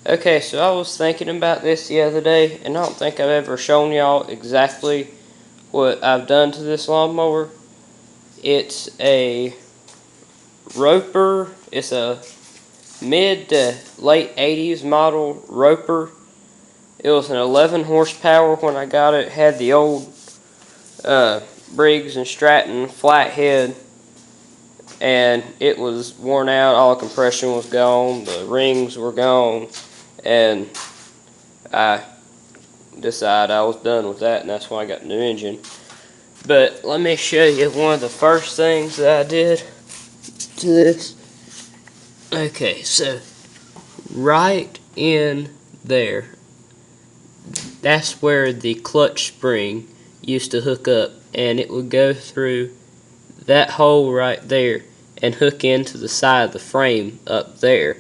Okay, so I was thinking about this the other day, and I don't think I've ever shown y'all exactly what I've done to this lawnmower. It's a Roper. It's a mid to late 80s model Roper. It was an 11 horsepower when I got it. It had the old Briggs and Stratton flathead, and it was worn out. All the compression was gone. The rings were gone, and I decided I was done with that, and that's why I got the new engine. But let me show you one of the first things that I did to this. Okay, so right in there, that's where the clutch spring used to hook up, and it would go through that hole right there and hook into the side of the frame up there,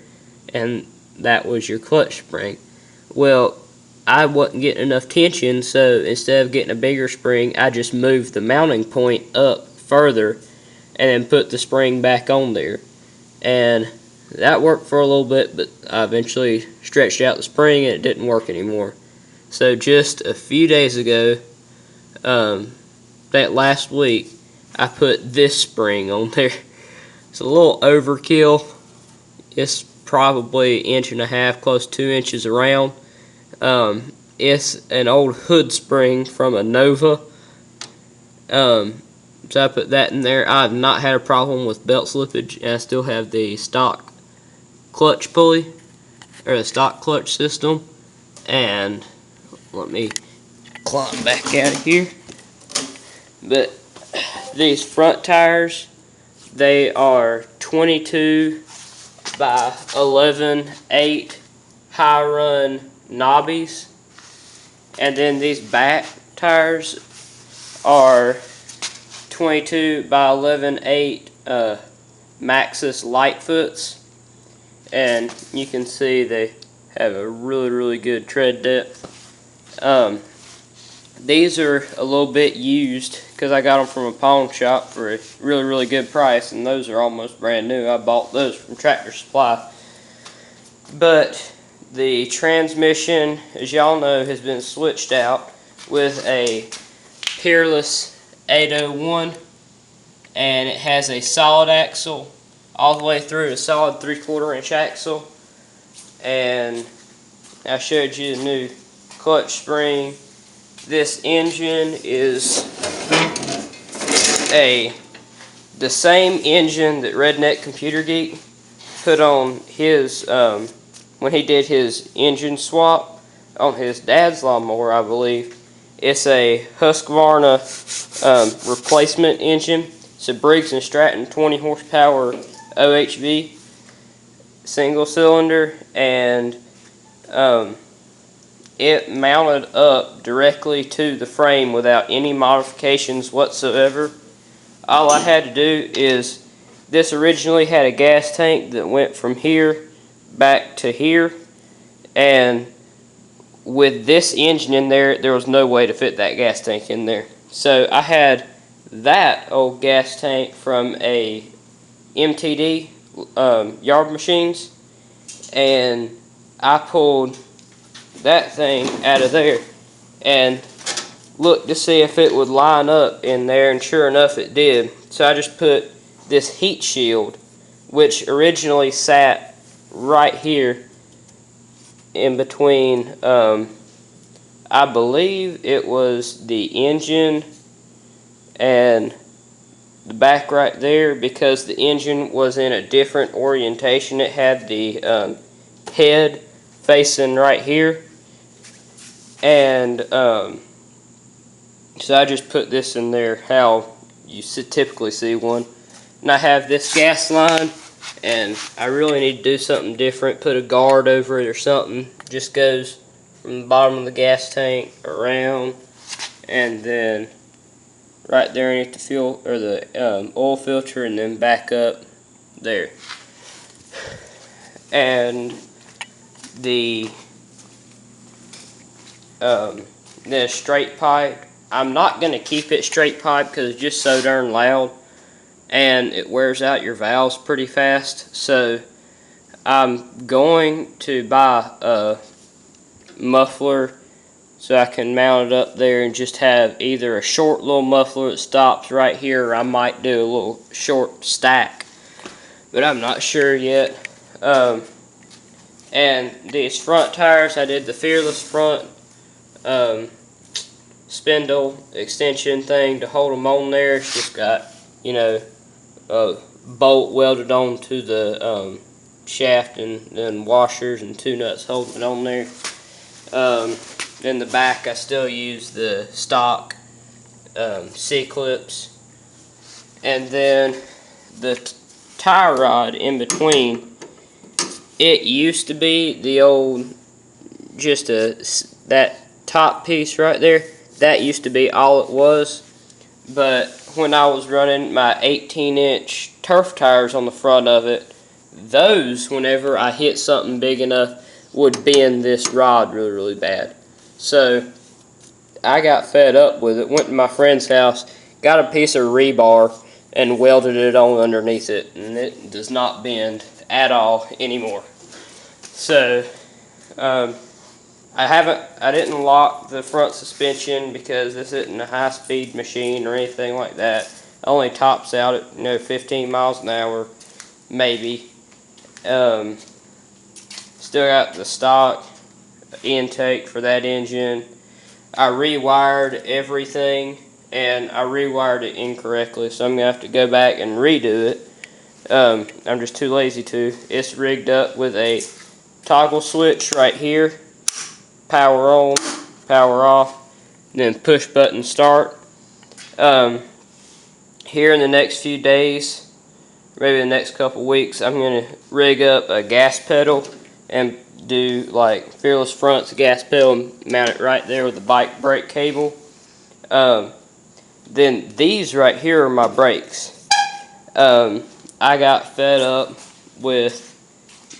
and that was your clutch spring. Well, I wasn't getting enough tension, so instead of getting a bigger spring, I just moved the mounting point up further and then put the spring back on there. And that worked for a little bit, but I eventually stretched out the spring and it didn't work anymore. So just a few days ago, that last week, I put this spring on there. It's a little overkill. It's probably 1.5 inches, close to 2 inches around. It's an old hood spring from a Nova. So I put that in there. I've not had a problem with belt slippage, and I still have the stock clutch pulley, or the stock clutch system. And let me climb back out of here. But these front tires, they are 22 by 11/8 high run knobbies, and then these back tires are 22 by 11/8 Maxxis Lightfoots, and you can see they have a really good tread depth. These are a little bit used because I got them from a pawn shop for a really good price, and those are almost brand new. I bought those from Tractor Supply. But the transmission, as y'all know, has been switched out with a Peerless 801, and it has a solid axle all the way through, a solid 3/4 inch axle. And I showed you the new clutch spring. This engine is the same engine that Redneck Computer Geek put on his when he did his engine swap on his dad's lawnmower, I believe. It's a Husqvarna replacement engine. It's a Briggs and Stratton 20 horsepower OHV single cylinder, and it mounted up directly to the frame without any modifications whatsoever. All I had to do is, this originally had a gas tank that went from here back to here, and with this engine in there, there was no way to fit that gas tank in there. So I had that old gas tank from a MTD Yard Machines, and I pulled that thing out of there and looked to see if it would line up in there, and sure enough it did. So I just put this heat shield, which originally sat right here in between, I believe it was the engine and the back right there, because the engine was in a different orientation. It had the head facing right here, and so I just put this in there how you typically see one. And I have this gas line, and I really need to do something different, put a guard over it or something. Just goes from the bottom of the gas tank around, and then right there underneath the fuel or the oil filter, and then back up there. And the straight pipe, I'm not going to keep it straight pipe because it's just so darn loud and it wears out your valves pretty fast. So I'm going to buy a muffler so I can mount it up there and just have either a short little muffler that stops right here, or I might do a little short stack, but I'm not sure yet. And these front tires, I did the Fearless front spindle extension thing to hold them on there. It's just got, you know, a bolt welded onto the shaft, and then washers and two nuts holding it on there. In the back, I still use the stock C-clips, and then the tie rod in between. It used to be the old, just that top piece right there. That used to be all it was. But when I was running my 18-inch turf tires on the front of it, those, whenever I hit something big enough, would bend this rod really, really bad. So I got fed up with it, went to my friend's house, got a piece of rebar, and welded it on underneath it, and it does not bend at all anymore. So I didn't lock the front suspension because this isn't a high-speed machine or anything like that. It only tops out at 15 miles an hour, maybe. Still got the stock intake for that engine. I rewired everything, and I rewired it incorrectly, so I'm going to have to go back and redo it. I'm just too lazy to. It's rigged up with a toggle switch right here. Power on, power off, and then push button start. Here in the next few days, maybe the next couple weeks, I'm going to rig up a gas pedal and do like Fearless Front's gas pedal and mount it right there with the bike brake cable. Then these right here are my brakes. I got fed up with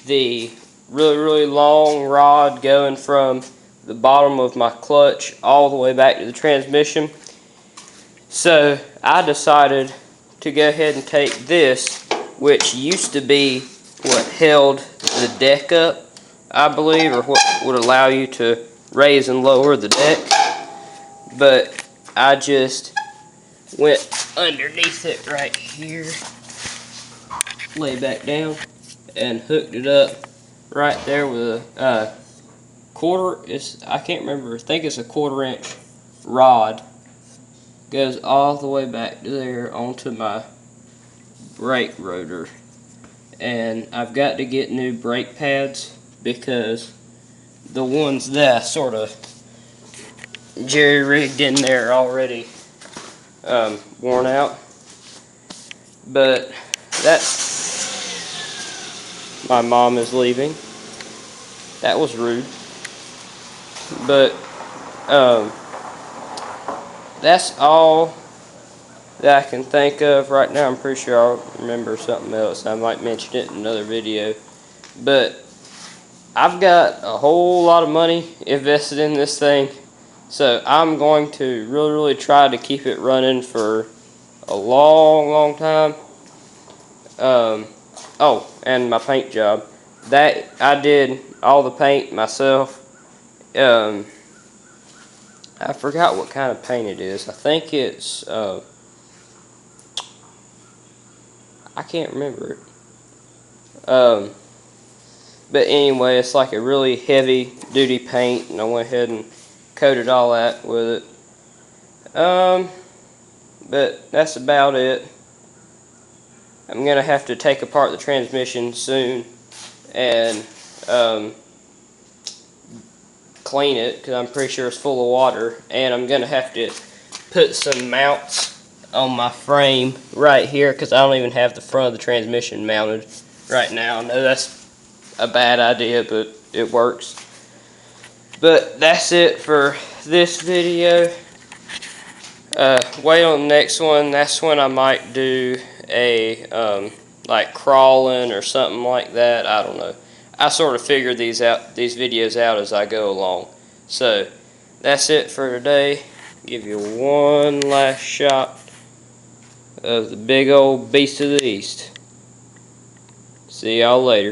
the really, really long rod going from the bottom of my clutch all the way back to the transmission. So I decided to go ahead and take this, which used to be what held the deck up, I believe, or what would allow you to raise and lower the deck. But I just went underneath it right here, lay back down, and hooked it up right there with a I can't remember, I think it's a 1/4 inch rod. Goes all the way back to there onto my brake rotor. And I've got to get new brake pads because the ones that I sort of jerry-rigged in there are already worn out. But that's, my mom is leaving. That was rude. But that's all that I can think of right now. I'm pretty sure I'll remember something else. I might mention it in another video. But I've got a whole lot of money invested in this thing, so I'm going to really, really try to keep it running for a long, long time. Oh, and my paint job. That I did all the paint myself. I forgot what kind of paint it is. I think it's I can't remember it. But anyway, it's like a really heavy duty paint, and I went ahead and coated all that with it. But that's about it. I'm gonna have to take apart the transmission soon and clean it because I'm pretty sure it's full of water, and I'm gonna have to put some mounts on my frame right here because I don't even have the front of the transmission mounted right now. I know that's a bad idea, but it works. But that's it for this video. Wait on the next one. That's when I might do a like crawling or something like that. I don't know. I sort of figure these videos out as I go along. So that's it for today. Give you one last shot of the big old beast of the east. See y'all later.